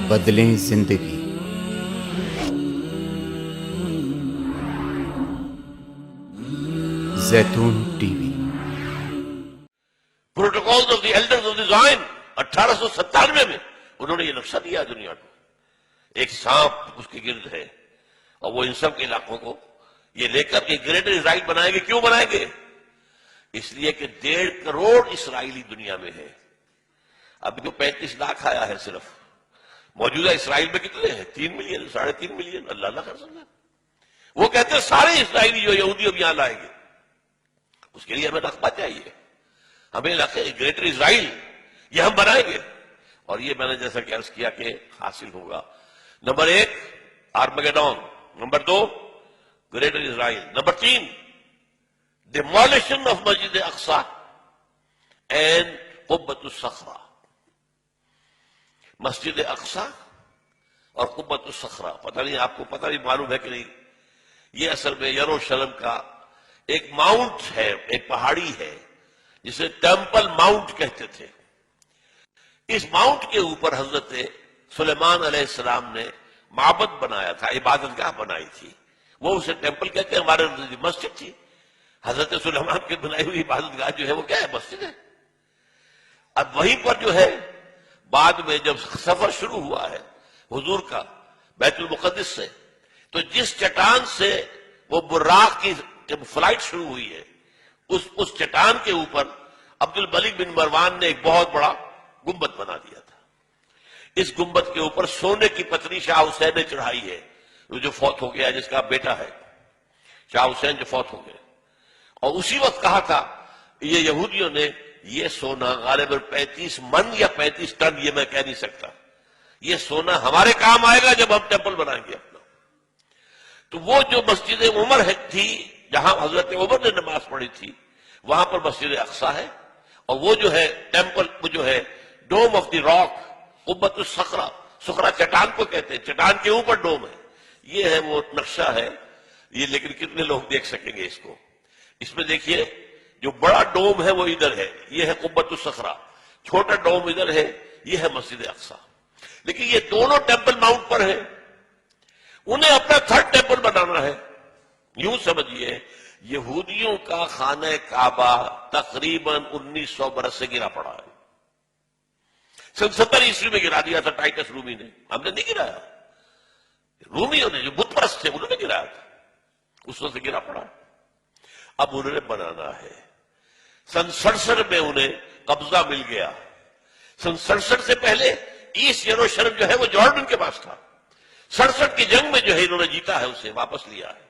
بدلیں زندگی۔ Zaitoon T V. Protocols of the elders of the Zion 1897 میں انہوں نے یہ نقشہ دیا دنیا کو، ایک سانپ اس کے گرد ہے، اور وہ ان سب کے علاقوں کو یہ لے کر ایک گریٹر اسرائیل بنائیں گے۔ کیوں بنائیں گے؟ اس لیے کہ 1.5 کروڑ اسرائیلی دنیا میں ہے۔ اب جو 35 لاکھ آیا ہے صرف، موجودہ اسرائیل میں کتنے ہیں؟ 3 ملین، 3.5 ملین، اللہ نہ کر سکتا۔ وہ کہتے ہیں سارے اسرائیلی جو یہودی اب یہاں لائیں گے، اس کے لیے ہمیں رقبہ چاہیے، ہمیں گریٹر اسرائیل یہ ہم بنائیں گے، اور یہ میں نے جیسا کہ عرض کیا کہ حاصل ہوگا۔ نمبر 1 آرمگیڈون، نمبر 2 گریٹر اسرائیل، نمبر 3 ڈیمولیشن آف مسجد اقصی اینڈ قبۃ الصخرہ۔ مسجد اقصی اور قبۃ الصخرہ، پتہ نہیں آپ کو پتہ نہیں معلوم ہے کہ نہیں، یہ اصل میں یروشلم کا ایک ماؤنٹ ہے، ایک پہاڑی ہے جسے ٹیمپل ماؤنٹ کہتے تھے۔ اس ماؤنٹ کے اوپر حضرت سلیمان علیہ السلام نے معبد بنایا تھا، عبادت گاہ بنائی تھی، وہ اسے ٹیمپل کہتے ہیں، ہمارے مسجد تھی۔ حضرت سلیمان کی بنائی ہوئی عبادت گاہ جو ہے وہ کیا ہے؟ مسجد ہے۔ اب وہیں پر جو ہے بعد میں جب سفر شروع ہوا ہے حضور کا بیت المقدس سے، تو جس چٹان سے وہ براق کی جب فلائٹ شروع ہوئی ہے، اس چٹان کے اوپر عبد الملک بن مروان نے ایک بہت بڑا گنبد بنا دیا تھا۔ اس گنبد کے اوپر سونے کی پتری شاہ حسین نے چڑھائی ہے، جو فوت ہو گیا، جس کا بیٹا ہے شاہ حسین جو فوت ہو گئے، اور اسی وقت کہا تھا یہ یہودیوں نے یہ سونا غالباً 35 من یا 35 ٹن، یہ میں کہہ نہیں سکتا، یہ سونا ہمارے کام آئے گا جب ہم ٹیمپل بنائیں گے اپنا۔ تو وہ جو مسجد عمر تھی جہاں حضرت عمر نے نماز پڑھی تھی، وہاں پر مسجد اقصی ہے، اور وہ جو ہے ٹیمپل، وہ جو ہے ڈوم آف دی راک، قبۃ الصخرہ، صخرہ چٹان کو کہتے ہیں، چٹان کے اوپر ڈوم ہے، یہ ہے وہ نقشہ ہے یہ۔ لیکن کتنے لوگ دیکھ سکیں گے اس کو؟ اس میں دیکھیے جو بڑا ڈوم ہے وہ ادھر ہے، یہ ہے قبۃ الصخرہ، چھوٹا ڈوم ادھر ہے، یہ ہے مسجد اقصی۔ لیکن یہ دونوں ٹیمپل ماؤنٹ پر ہیں، انہیں اپنا 3rd ٹیمپل بنانا ہے۔ یوں سمجھیے یہودیوں کا خانہ کعبہ تقریباً 1900 برس سے گرا پڑا ہے۔ 70 عیسوی میں گرا دیا تھا ٹائٹس رومی نے، ہم نے نہیں گرایا، رومیوں نے جو بت پرست تھے انہوں نے گرایا تھا، اس وقت سے گرا پڑا ہے۔ اب انہوں نے بنانا ہے۔ 67 میں انہیں قبضہ مل گیا۔ 67 سے پہلے ایسٹ یروشلم جو ہے وہ جارڈن کے پاس تھا۔ 67 کی جنگ میں جو ہے انہوں نے جیتا ہے، اسے واپس لیا ہے،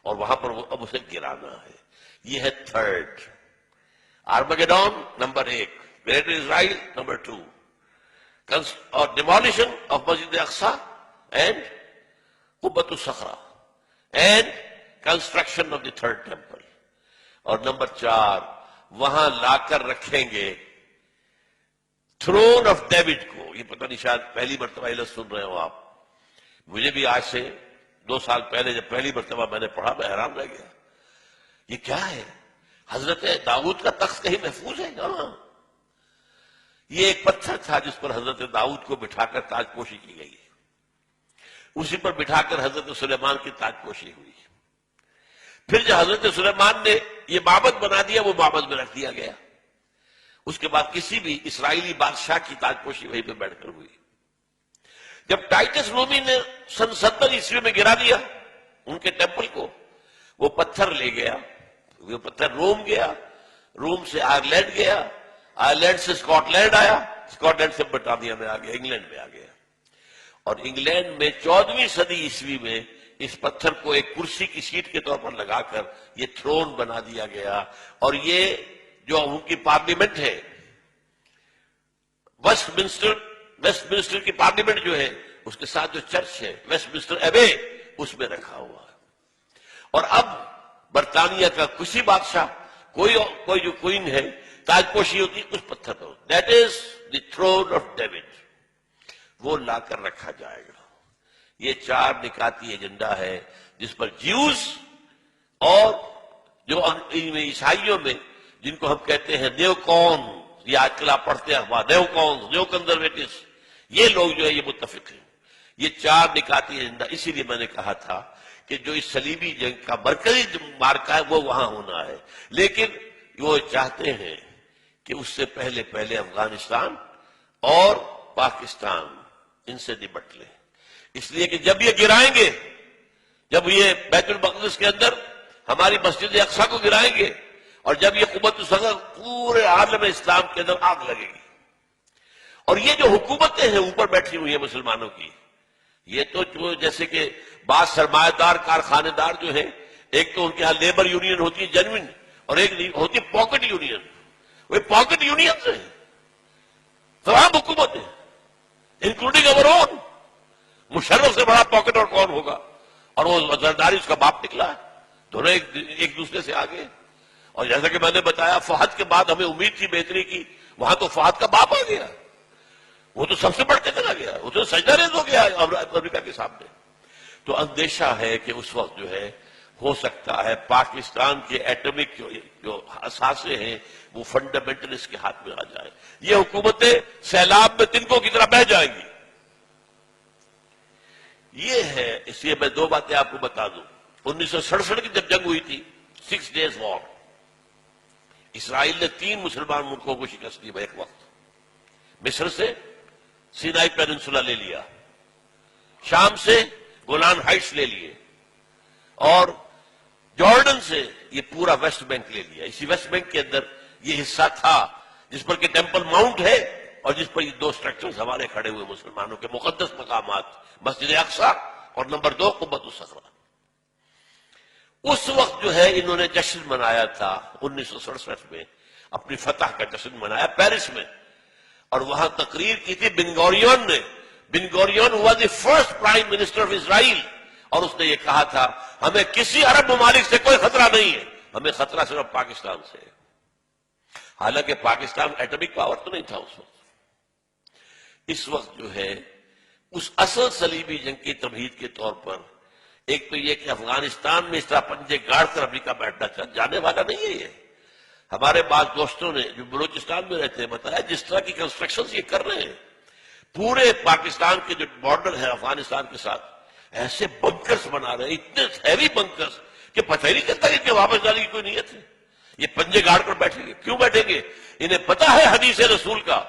اور وہاں پر اب اسے گرانا ہے۔ یہ ہے 3rd آرمگیڈون، نمبر 1 گریٹر اسرائیل، نمبر 2 اور ڈیمولیشن آف مسجد اقصی اینڈ قبۃ الصخرہ and construction of the 3rd temple, اور نمبر 4 وہاں لا کر رکھیں گے تھرون آف ڈیوڈ کو۔ یہ پتہ نہیں شاید پہلی مرتبہ یہ سن رہے ہو آپ، مجھے بھی آج سے 2 سال پہلے جب پہلی مرتبہ میں نے پڑھا میں حیران رہ گیا، یہ کیا ہے؟ حضرت داؤد کا تخت کہیں محفوظ ہے؟ ہاں، یہ ایک پتھر تھا جس پر حضرت داؤد کو بٹھا کر تاج پوشی کی گئی ہے، اسی پر بٹھا کر حضرت سلیمان کی تاج پوشی ہوئی۔ پھر جو حضرت سلیمان نے یہ معبد بنا دیا، وہ معبد میں رکھ دیا گیا۔ اس کے بعد کسی بھی اسرائیلی بادشاہ کی تاج پوشی وہیں پہ بیٹھ کر ہوئی۔ جب ٹائٹس رومی نے 70 عیسوی میں گرا دیا ان کے ٹیمپل کو، وہ پتھر لے گیا، وہ پتھر روم گیا، روم سے آئرلینڈ گیا، آئرلینڈ سے اسکاٹ لینڈ آیا، اسکاٹ لینڈ سے برطانیہ میں آ گیا، انگلینڈ میں آ گیا، اور انگلینڈ میں 14ویں صدی عیسوی میں اس پتھر کو ایک کرسی کی سیٹ کے طور پر لگا کر یہ تھرون بنا دیا گیا۔ اور یہ جو ان کی پارلیمنٹ ہے، ویسٹ منسٹر کی پارلیمنٹ جو ہے، اس کے ساتھ جو چرچ ہے ویسٹ منسٹر ایبے، اس میں رکھا ہوا ہے۔ اور اب برطانیہ کا کسی بادشاہ، کوئی جو کوئین ہے، تاج پوشی ہوتی اس پتھر پر، that is the throne of David, وہ لا کر رکھا جائے گا۔ یہ 4 نکاتی ایجنڈا ہے جس پر جیوز اور جو عیسائیوں میں جن کو ہم کہتے ہیں نیو کون، یہ آج کل آپ پڑھتے ہیں نیو کون، نیو کنزرویٹوز، یہ لوگ جو ہے یہ متفق ہیں. یہ چار نکاتی ایجنڈا. اسی لیے میں نے کہا تھا کہ جو اس صلیبی جنگ کا مرکزی مارکا ہے وہ وہاں ہونا ہے، لیکن وہ چاہتے ہیں کہ اس سے پہلے پہلے افغانستان اور پاکستان ان سے نمٹ لیں. اس لیے کہ جب یہ گرائیں گے، جب یہ بیت المقدس کے اندر ہماری مسجد اقصی کو گرائیں گے، اور جب یہ قوت الصغر پورے عالم اسلام کے اندر آگ لگے گی. اور یہ جو حکومتیں ہیں اوپر بیٹھی ہوئی ہیں مسلمانوں کی، یہ تو جو جیسے کہ بعض سرمایہ دار کارخانے دار جو ہیں، ایک تو ان کے ہاں لیبر یونین ہوتی ہے جنوین، اور ایک ہوتی ہے پاکٹ یونین. وہ پاکٹ یونین سے ہیں تمام حکومتیں انکلوڈنگ اوور اون. مشرف سے بڑا پاکٹ اور کون ہوگا؟ اور وہ زرداری اس کا باپ نکلا ہے. دونوں ایک دوسرے سے آگے. اور جیسا کہ میں نے بتایا فہد کے بعد ہمیں امید تھی بہتری کی، وہاں تو فہد کا باپ آ گیا، وہ تو سب سے بڑھ کے چلا گیا، وہ تو سجدہ ریز ہو گیا امریکہ کے سامنے. تو اندیشہ ہے کہ اس وقت جو ہے ہو سکتا ہے پاکستان کے ایٹمک جو اثاثے ہیں وہ فنڈامنٹلسٹ کے ہاتھ میں آ جائے. یہ حکومتیں سیلاب میں تنکوں کی طرح بہہ جائیں گی. یہ ہے. اس لیے میں دو باتیں آپ کو بتا دوں. 1967 کی جب جنگ ہوئی تھی، 6 days وار، اسرائیل نے 3 مسلمان ملکوں کو شکست دی ایک وقت. مصر سے سینائی پیننسولا لے لیا، شام سے گولان ہائٹس لے لیے، اور جارڈن سے یہ پورا ویسٹ بینک لے لیا. اسی ویسٹ بینک کے اندر یہ حصہ تھا جس پر کہ ٹیمپل ماؤنٹ ہے، اور جس پر یہ 2 سٹرکچرز ہمارے کھڑے ہوئے مسلمانوں کے مقدس مقامات، مسجد اقصی اور نمبر 2 قبۃ الصخرہ. اس وقت جو ہے انہوں نے جشن منایا تھا 1967 میں، اپنی فتح کا جشن منایا پیرس میں، اور وہاں تقریر کی تھی بن گوریون نے. بن گوریون ہوا the first prime minister of Israel, اور اس نے یہ کہا تھا ہمیں کسی عرب ممالک سے کوئی خطرہ نہیں ہے، ہمیں خطرہ صرف پاکستان سے ہے. حالانکہ پاکستان ایٹمک پاور تو نہیں تھا اس وقت. اس وقت جو ہے اس اصل صلیبی جنگ کی تمہید کے طور پر ایک تو یہ کہ افغانستان میں اس طرح پنجے گاڑ کر امریکہ بیٹھنا جانے والا نہیں ہے. یہ ہمارے بعض دوستوں نے جو بلوچستان میں رہتے ہیں بتایا جس طرح کی کنسٹرکشن یہ کر رہے ہیں پورے پاکستان کے جو بارڈر ہے افغانستان کے ساتھ، ایسے بنکرز بنا رہے ہیں، اتنے ہیوی بنکرز کہ پتہ ہی نہیں چلتا کہ واپس جانے کی کوئی نیت ہے. یہ پنجے گاڑ کر بیٹھیں گے. کیوں بیٹھیں گے؟ انہیں پتا ہے حدیث رسول کا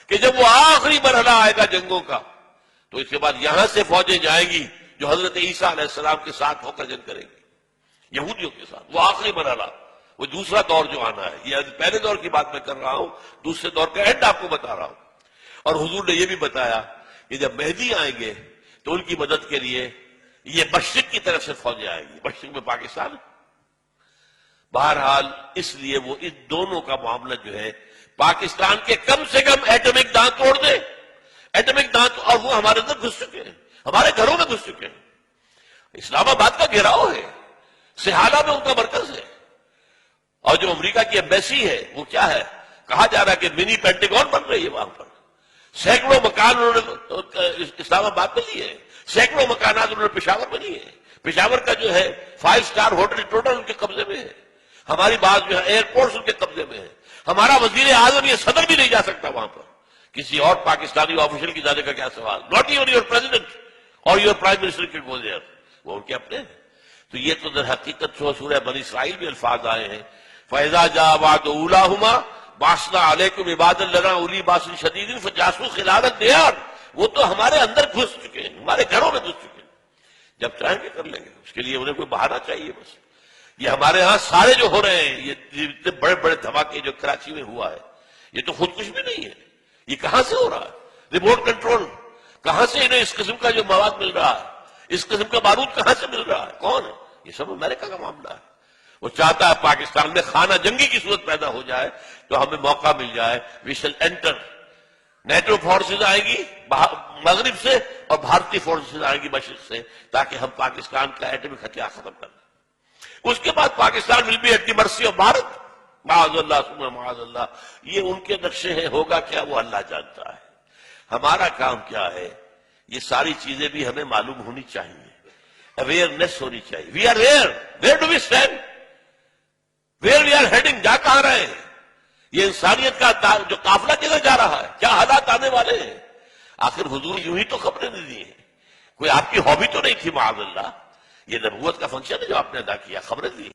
کہ جب وہ آخری مرحلہ آئے گا جنگوں کا تو اس کے بعد یہاں سے فوجیں جائیں گی جو حضرت عیسیٰ علیہ السلام کے ساتھ ہو کر جنگ کریں گی یہودیوں کے ساتھ. وہ آخری مرحلہ، وہ دوسرا دور جو آنا ہے. یہ پہلے دور کی بات میں کر رہا ہوں، دوسرے دور کا اینڈ آپ کو بتا رہا ہوں. اور حضور نے یہ بھی بتایا کہ جب مہدی آئیں گے تو ان کی مدد کے لیے یہ مشرق کی طرف سے فوجیں آئیں گی. مشرق میں پاکستان. بہرحال اس لیے وہ ان دونوں کا معاملہ جو ہے پاکستان کے کم سے کم ایٹمک دانت توڑ دے. ایٹمک دانت، اور وہ ہمارے اندر گھس چکے ہیں، ہمارے گھروں میں گھس چکے ہیں. اسلام آباد کا گھیراؤ ہے، سہالہ میں ان کا مرکز ہے. اور جو امریکہ کی ایمبیسی ہے وہ کیا ہے؟ کہا جا رہا ہے کہ منی پینٹیگون بن رہی ہے وہاں پر. سینکڑوں مکان انہوں نے اسلام آباد میں لیے ہیں، سینکڑوں مکانات انہوں نے پشاور میں لیے ہیں. پشاور کا جو ہے 5 اسٹار ہوٹل ٹوٹل ان کے قبضے میں ہے. ہماری بات جو ہے ایئرپورٹس ان کے قبضے میں ہے. ہمارا وزیر اعظم یہ صدر بھی نہیں جا سکتا وہاں پر. کسی اور پاکستانی آفیشل کی جانے کا کیا سوال؟ ناٹ ایون یور پریزیڈنٹ اور your prime minister can go there. وہ ان کے اپنے ہیں. تو یہ تو در حقیقت سورہ بنی اسرائیل میں الفاظ آئے ہیں فَإِذَا جَاءَ وَعْدُ أُولَاهُمَا بَعَثْنَا عَلَيْكُمْ عِبَادًا لَنَا أُولِي بَأْسٍ شَدِيدٍ فَجَاسُوا خِلَالَ الدِّيَارِ. وہ تو ہمارے اندر گھس چکے ہیں، ہمارے گھروں میں گھس چکے ہیں. جب چاہیں گے کر لیں گے. اس کے لیے انہیں کوئی بہانہ چاہیے بس. یہ ہمارے ہاں سارے جو ہو رہے ہیں، یہ اتنے بڑے بڑے دھماکے جو کراچی میں ہوا ہے، یہ تو خود کچھ بھی نہیں ہے. یہ کہاں سے ہو رہا ہے؟ Remote control. کہاں سے انہیں اس قسم کا جو مواد مل رہا ہے، اس قسم کا بارود کہاں سے مل رہا ہے؟ کون ہے؟ یہ سب امریکہ کا معاملہ ہے. وہ چاہتا ہے پاکستان میں خانہ جنگی کی صورت پیدا ہو جائے تو ہمیں موقع مل جائے. وی شل انٹر. نیٹو فورسز آئیں گی مغرب سے اور بھارتی فورسز آئیں گی مشرق سے، تاکہ ہم پاکستان کا ایٹمی ہتھیار ختم کر دیں. اس کے بعد Pakistan will be at the mercy of Bharat. معاذ اللہ ثم معاذ اللہ. یہ ان کے نقشے ہیں، ہوگا کیا وہ اللہ جانتا ہے. ہمارا کام کیا ہے؟ یہ ساری چیزیں بھی ہمیں معلوم ہونی چاہیے، اویئرنیس ہونی چاہیے. We are where do we stand, where we are heading. جا کہاں رہے ہیں؟ یہ انسانیت کا جو قافلہ کدھر جا رہا ہے؟ کیا حالات آنے والے ہیں؟ آخر حضور یوں ہی تو خبریں نہیں دی ہیں، کوئی آپ کی ہابی تو نہیں تھی معاذ اللہ، یہ نبوت کا فنکشن ہے جو آپ نے ادا کیا، خبریں دی.